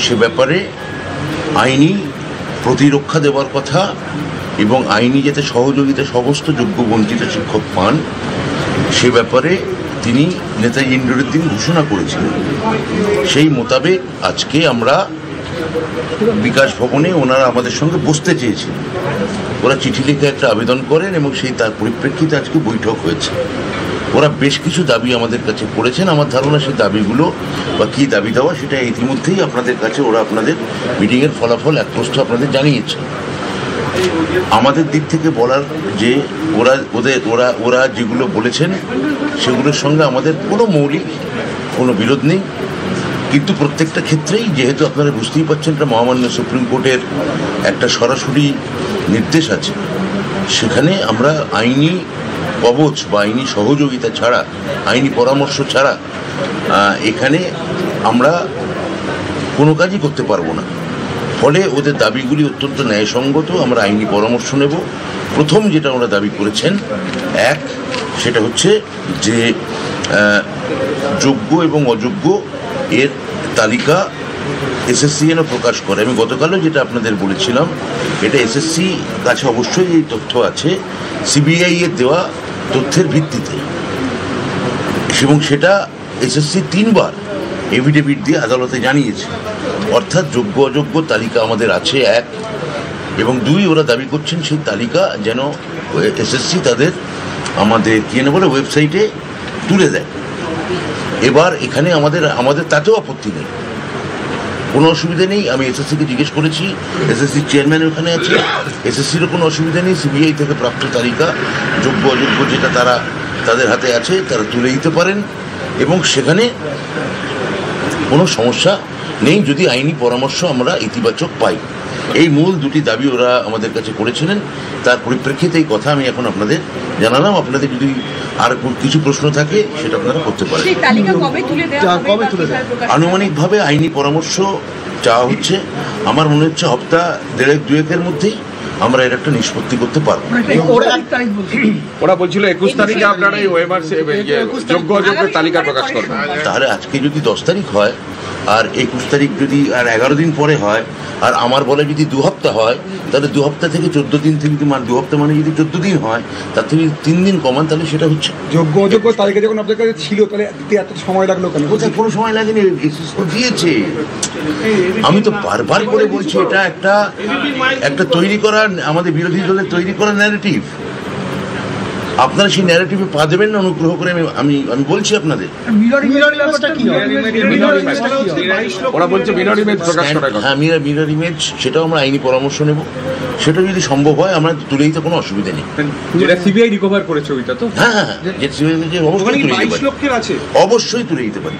সে ব্যাপারে আইনি প্রতিরক্ষা দেওয়ার কথা এবং আইনি যাতে সহযোগিতা সমস্ত যোগ্য বঞ্চিত শিক্ষক পান সে ব্যাপারে তিনি নেতাজি ইন্ডোরের দিন ঘোষণা করেছিলেন। সেই মোতাবেক আজকে আমরা বিকাশ ভবনে ওনারা আমাদের সঙ্গে বসতে চেয়েছিলেন। ওরা চিঠি লিখে একটা আবেদন করেন এবং সেই তার পরিপ্রেক্ষিতে আজকে বৈঠক হয়েছে। ওরা বেশ কিছু দাবি আমাদের কাছে করেছেন। আমার ধারণা সেই দাবিগুলো বা কী দাবি দেওয়া সেটা ইতিমধ্যেই আপনাদের কাছে ওরা আপনাদের মিটিংয়ের ফলাফল এক প্রশ্ন আপনাদের জানিয়েছে। আমাদের দিক থেকে বলার যে ওরা যেগুলো বলেছেন সেগুলোর সঙ্গে আমাদের কোনো মৌলিক কোনো বিরোধ নেই, কিন্তু প্রত্যেকটা ক্ষেত্রেই যেহেতু আপনারা বুঝতেই পারছেন এটা মহামান্য সুপ্রিম কোর্টের একটা সরাসরি নির্দেশ আছে, সেখানে আমরা আইনি কবচ বা আইনি সহযোগিতা ছাড়া, আইনি পরামর্শ ছাড়া এখানে আমরা কোনো কাজই করতে পারবো না। ফলে ওদের দাবিগুলি অত্যন্ত ন্যায়সঙ্গত। আমরা আইনি পরামর্শ নেব। প্রথম যেটা ওরা দাবি করেছেন সেটা হচ্ছে যে যোগ্য এবং অযোগ্য এর তালিকা এসএসসি যেন প্রকাশ করে। আমি গতকালও যেটা আপনাদের বলেছিলাম, এটা এসএসসি কাছে অবশ্যই এই তথ্য আছে সিবিআই এর দেওয়া তথ্যের ভিত্তিতে, এবং সেটা এসএসসি 3 বার এফিডেভিট দিয়ে আদালতে জানিয়েছে। অর্থাৎ যোগ্য অযোগ্য তালিকা আমাদের আছে 1, এবং 2 ওরা দাবি করছেন সেই তালিকা যেন এসএসসি তাদের আমাদের কি না বলে ওয়েবসাইটে তুলে দেয়। এবার এখানে আমাদের তাতেও আপত্তি নেই, কোনো অসুবিধা নেই। আমি এসএসসিকে জিজ্ঞেস করেছি, এসএসসির চেয়ারম্যান ওখানে আছে, এসএসসিরও কোনো অসুবিধা নেই। সিবিআই থেকে প্রাপ্ত তালিকা যোগ্য অযোগ্য যেটা তাদের হাতে আছে তারা তুলে দিতে পারেন, এবং সেখানে কোনো সমস্যা নেই যদি আইনি পরামর্শ আমরা ইতিবাচক পাই। এই মূল 2টি দাবি ওরা আমাদের কাছে করেছিলেন। তার পরিপ্রেক্ষিতে এই কথা আমি এখন আপনাদের জানালাম। আপনাদের যদি আর কিছু প্রশ্ন থাকে সেটা আপনারা করতে পারেন। আনুমানিকভাবে আইনি পরামর্শ চাওয়া হচ্ছে। আমার মনে হচ্ছে সপ্তাহ 1.5-2 মধ্যেই আমরা এর একটা নিষ্পত্তি করতে পারবো। ওরা বলছিল 21 তারিখে আপনারা এই ওয়েমার যোগ্য অযোগ্যের তালিকা প্রকাশ করবেন। তাহলে আজকে যদি 10 তারিখ হয় আর 21 তারিখ যদি আর 11 দিন পরে হয়, আর আমার বলে যদি 2 সপ্তাহ হয়, তাহলে 2 সপ্তাহ থেকে 14 দিন থেকে 2 সপ্তাহ মানে যদি 14 দিন হয়, তার থেকে 3 দিন কমান, তাহলে সেটা হচ্ছে যোগ্য অযোগ্য তালিকা যখন আপনার কাছে ছিল তাহলে এত সময় লাগলো কেন? কোনো সময় লাগেনি, দিয়েছে। আমি তো বারবার করে বলছি এটা একটা তৈরি করা, আমাদের বিরোধী দলের তৈরি করা ন্যারেটিভ। আপনারা সেই ন্যারেটিভে পা দেবেন না অনুগ্রহ করে, আমি বলছি আপনাদের। হ্যাঁ, মিরর ইমেজ, সেটাও আমরা আইনি পরামর্শ নেব। সেটা যদি সম্ভব হয় আমরা তুলে দিতে কোনো অসুবিধা নেই। সিবিআই রিকভার করেছে ওইটা তো? হ্যাঁ, অবশ্যই তুলে দিতে পারি।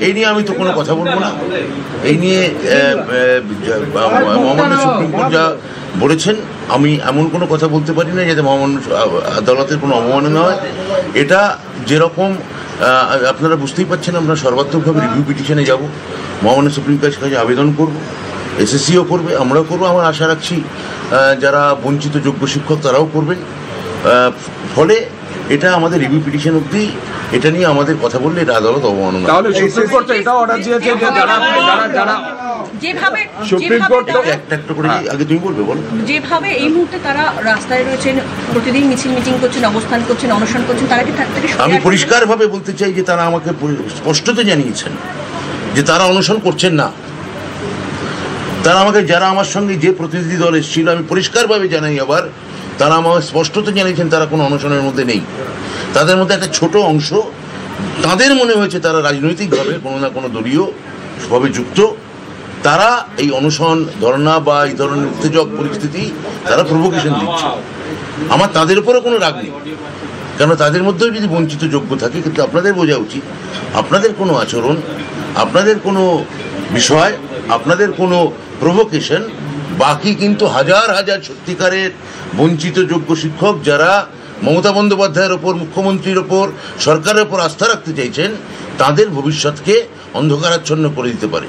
এই নিয়ে আমি তো কোনো কথা বলবো না। এই নিয়ে মহামান্য সুপ্রিম কোর্ট যা বলেছেন, আমি এমন কোনো কথা বলতে পারি না যাতে মহামান্য আদালতের কোনো অবমাননা হয়। এটা যেরকম আপনারা বুঝতেই পারছেন, আমরা সর্বাত্মকভাবে রিভিউ পিটিশনে যাব, মহামান্য সুপ্রিম কোর্টের কাছে আবেদন করব, এসএসসিও করবে, আমরাও করবো। আমার আশা রাখছি যারা বঞ্চিত যোগ্য শিক্ষক তারাও করবেন। ফলে এটা আমাদের রিভিউ পিটিশন অবধি এটা নিয়ে আমাদের কথা বললে এটা আদালত অবমাননা। তাহলে সুপ্রিম কোর্ট এটা অর্ডার দিয়েছে যে যারা যেভাবে সুপ্রিম কোর্ট একটা করে আগে তুমি বলবে, বলো। যেভাবে এই মুহূর্তে তারা রাস্তায় রয়েছেন, প্রতিদিন মিটিং করছেন, অবস্থান করছেন, অনশন করছেন, তারা কি থাকতে? আমি পরিষ্কারভাবে বলতে চাই যে তারা আমাকে স্পষ্টত জানিয়েছেন যে তারা অনশন করছেন না। তারা আমাকে, যারা আমার সঙ্গে যে প্রতিনিধি দল এসেছিল, আমি পরিষ্কারভাবে জানাই আবার, তারা আমাকে স্পষ্টত জানিয়েছেন তারা কোনো অনশনের মধ্যে নেই। তাদের মধ্যে একটা ছোট অংশ তাদের মনে হয়েছে তারা রাজনৈতিকভাবে কোনো না কোনো দলীয় ভাবে যুক্ত, তারা এই অনশন, ধর্ণা বা এই ধরনের উত্তেজক পরিস্থিতি তারা প্রভোকেশন দিচ্ছে। আমার তাদের উপরে কোনো রাগ নেই, কারণ তাদের মধ্যেও যদি বঞ্চিত যোগ্য থাকে। কিন্তু আপনাদের বোঝা উচিত, আপনাদের কোনো আচরণ, আপনাদের কোনো বিষয়, আপনাদের কোনো প্রভোকেশন, বাকি কিন্তু হাজার হাজার সত্যিকারের বঞ্চিত যোগ্য শিক্ষক যারা মমতা বন্দ্যোপাধ্যায়ের ওপর, মুখ্যমন্ত্রীর ওপর, সরকারের ওপর আস্থা রাখতে চাইছেন, তাদের ভবিষ্যৎকে অন্ধকারাচ্ছন্ন করে দিতে পারে।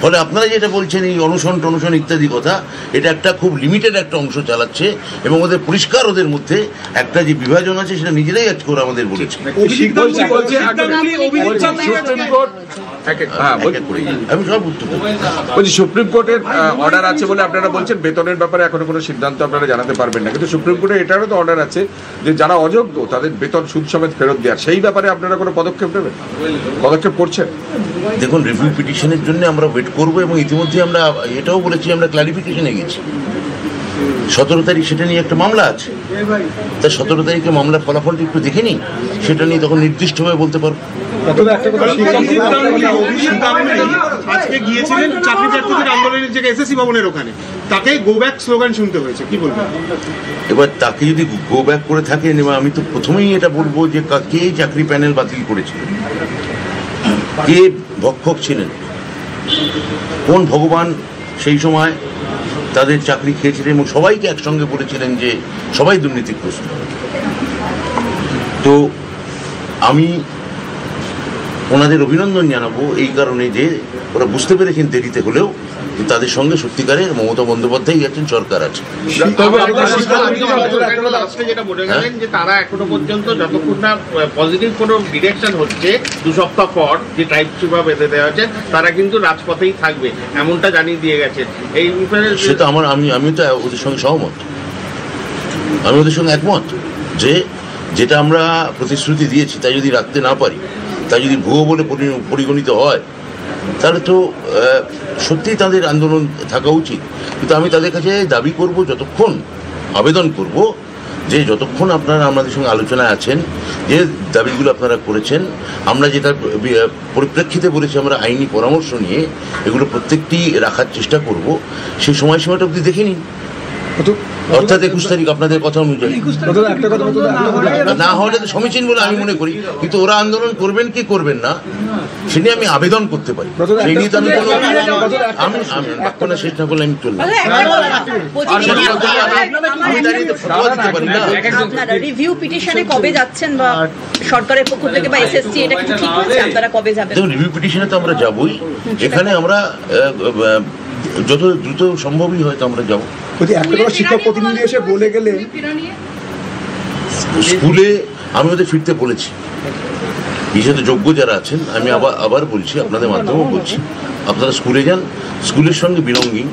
ফলে আপনারা যেটা বলছেন এই অনশন টনশন ইত্যাদি কথা, এটা একটা খুব লিমিটেড একটা অংশ চালাচ্ছে এবং ওদের পরিষ্কার ওদের মধ্যে একটা যে বিভাজন আছে সেটা নিজেরাই আজকে ওরা আমাদের বলেছে। আমি সব উত্তর দেবো। বলছি সুপ্রিম কোর্টের অর্ডার আছে বলে আপনারা বলছেন বেতনের ব্যাপারে এখনো কোনো সিদ্ধান্ত আপনারা জানাতে পারবেন না, কিন্তু সুপ্রিম কোর্টের এটারও তো অর্ডার আছে যে যারা অযোগ্য তাদের বেতন সুদ সমেত ফেরত দেওয়ার, সেই ব্যাপারে আপনারা কোনো পদক্ষেপ নেবেন, পদক্ষেপ করছেন? দেখুন, রিভিউ পিটিশনের জন্য আমরা ওয়েট করবো এবং ইতিমধ্যে আমরা এটাও বলেছি আমরা ক্লারিফিকেশনে গেছি। 17 তারিখ সেটা নিয়ে একটা মামলা আছে, তা 17 তারিখে মামলার ফলাফলটা একটু দেখে নিই, সেটা নিয়ে তখন নির্দিষ্টভাবে বলতে পারবো। আজকে গিয়েছিলেন চাকরি প্রার্থীদের আন্দোলনের যে এসএসসি ভবনের ওখানে, তাকে গো ব্যাক স্লোগান শুনতে হয়েছে, কি বলবেন? এবার তাকে যদি গো ব্যাক করে থাকেন, এবার আমি তো প্রথমেই এটা বলবো যে কে চাকরি প্যানেল বাতিল করেছিলেন, কে ভক্ষক ছিলেন, কোন ভগবান সেই সময় তাদের চাকরি খেয়েছিলেন এবং সবাইকে একসঙ্গে বলেছিলেন যে সবাই দুর্নীতিগ্রস্ত। তো আমি ওনাদের অভিনন্দন জানাবো এই কারণে যে ওরা বুঝতে পেরেছেন দেরিতে হলেও যে তাদের সঙ্গে সত্যিকারের মমতা বন্দ্যোপাধ্যায় গেছেন, সরকার আছে। যেটা বলে গেলেন যে তারা এখনো পর্যন্ত যতক্ষণ না পজিটিভ কোনো ডিরেকশন হচ্ছে 2 সপ্তাহ পর যে টাইপসিপা বেঁধে দেওয়া হয়েছে, তারা কিন্তু রাজপথেই থাকবে, এমনটা জানিয়ে দিয়ে গেছেন। এই ব্যাপারে সেটা আমি তো ওদের সঙ্গে সহমত, আমি ওদের সঙ্গে একমত যে যেটা আমরা প্রতিশ্রুতি দিয়েছি তাই যদি রাখতে না পারি, তাই যদি ভুয়ো বলে পরিগণিত হয়, তাহলে তো সত্যিই তাদের আন্দোলন থাকা উচিত। কিন্তু আমি তাদের কাছে দাবি করব, যতক্ষণ আবেদন করব যে যতক্ষণ আপনারা আমাদের সঙ্গে আলোচনায় আছেন, যে দাবিগুলো আপনারা করেছেন, আমরা যেটা পরিপ্রেক্ষিতে বলেছি আমরা আইনি পরামর্শ নিয়ে এগুলো প্রত্যেকটি রাখার চেষ্টা করব। সেই সময়সীমাটা অবধি দেখে নিন, অর্থাৎ 21 তারিখ আপনাদের কথা অনুযায়ী না হলে তো সমীচীন বলে আমি মনে করি। কিন্তু ওরা আন্দোলন করবেন কি করবেন না সে নিয়ে আমি আবেদন করতে পারি, সেই নিয়ে তো আমি কোনো আমি বাক্যটা শেষ না করলে আমি চলবো। রিভিউ পিটিশনে কবে যাচ্ছেন বা সরকারের পক্ষ থেকে বা এসএসসি এটা কিছু ঠিক হয়েছে আপনারা কবে যাবেন? দেখুন, রিভিউ পিটিশনে তো আমরা যাবই, এখানে আমরা যত দ্রুত সম্ভবই হয়তো আমরা যাবো। শিক্ষক প্রতিনিধি এসে বলে গেলেন স্কুলে, আমি ওদের ফিরতে বলেছি, বিশেষত যোগ্য যারা আছেন, আমি আবার বলছি, আপনাদের মাধ্যমেও বলছি, আপনারা স্কুলে যান, স্কুলের সঙ্গে বিলঙ্গিং